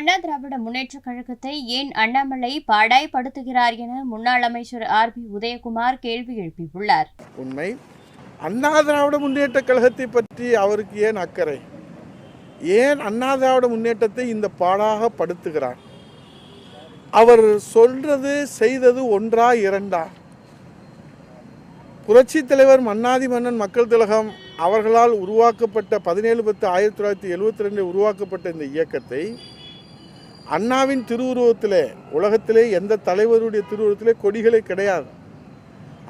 அண்ணா திராவிட முன்னேற்றக் கழகத்தை ஏன் அண்ணாமலை பாடாய்படுத்துகிறார் என முன்னாள் அமைச்சர் ஆர்.பி. உதயகுமார் கேள்வி எழுப்பியுள்ளார். உண்மை. அண்ணா திராவிட முன்னேற்றக் கழகத்தை பற்றி அவருக்கு ஏன் அக்கறை? ஏன் அண்ணா திராவிட முன்னேற்றத்தை இந்த பாடாக படுத்துகிறார்? அவர் சொல்றது செய்தது ஒன்றா இரண்டா? புரட்சி தலைவர் மன்னாதி மன்னன் மக்கள் திலகம் அவர்களால் உருவாக்கப்பட்ட 17/10/1972 உருவாக்கப்பட்ட இந்த இயக்கத்தை அண்ணாவின் திருவுருவத்திலே, உலகத்திலே எந்த தலைவருடைய திருவுருவத்திலே கொடிகளே கிடையாது.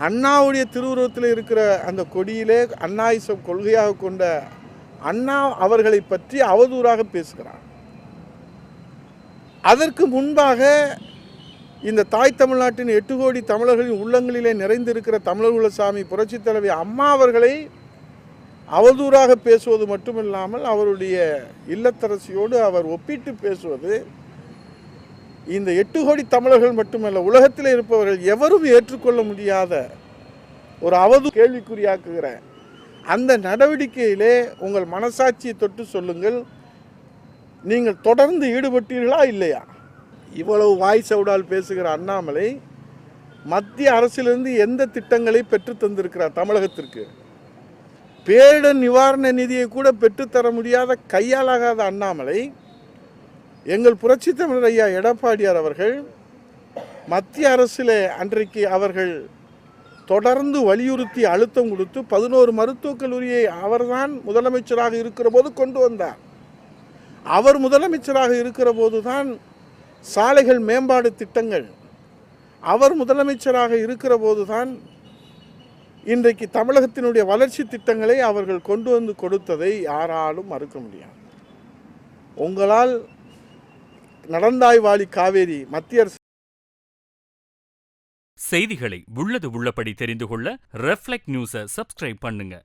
அண்ணாவுடைய திருவுருவத்தில் இருக்கிற அந்த கொடியிலே அண்ணாயிசம் கொள்கையாக கொண்ட அண்ணா அவர்களை பற்றி அவதூறாக பேசுகிறார். அதற்கு முன்பாக இந்த தாய் தமிழ்நாட்டின் 8 கோடி தமிழர்களின் உள்ளங்களிலே நிறைந்திருக்கிற தமிழர் குலசாமி புரட்சி தலைவி அம்மா அவர்களை அவதூறாக பேசுவது மட்டுமில்லாமல் அவருடைய இல்லத்தரசியோடு அவர் ஒப்பிட்டு பேசுவது இந்த 8 கோடி தமிழர்கள் மட்டுமல்ல, உலகத்தில் இருப்பவர்கள் எவரும் ஏற்றுக்கொள்ள முடியாத ஒரு அவதூறு கேள்விக்குறியாக்குகிற அந்த நடவடிக்கையிலே உங்கள் மனசாட்சியை தொட்டு சொல்லுங்கள். நீங்கள் தொடர்ந்து ஈடுபட்டீர்களா இல்லையா? இவ்வளவு வாய் சவுடால் பேசுகிற அண்ணாமலை மத்திய அரசிலிருந்து எந்த திட்டங்களை பெற்று தந்திருக்கிறார் தமிழகத்திற்கு? பேரிடர் நிவாரண நிதியை கூட பெற்றுத்தர முடியாத கையாலாகாத அண்ணாமலை, எங்கள் புரட்சி தமிழர் ஐயா எடப்பாடியார் அவர்கள் மத்திய அரசிலே அன்றைக்கு அவர்கள் தொடர்ந்து வலியுறுத்தி அழுத்தம் கொடுத்து 11 மருத்துவக் கல்லூரியை அவர்தான் முதலமைச்சராக இருக்கிற போது கொண்டு வந்தார். அவர் முதலமைச்சராக இருக்கிற போதுதான் சாலைகள் மேம்பாடு திட்டங்கள், அவர் முதலமைச்சராக இருக்கிற போதுதான் இன்றைக்கு தமிழகத்தினுடைய வளர்ச்சி திட்டங்களை அவர்கள் கொண்டு வந்து கொடுத்ததை யாராலும் மறுக்க முடியாது. உங்களால் நடந்தாய் வாழி காவேரி மத்திய அரசு. செய்திகளை உள்ளது உள்ளபடி தெரிந்து கொள்ள ரெஃப்ளெக்ட் நியூஸை சப்ஸ்கிரைப் பண்ணுங்க.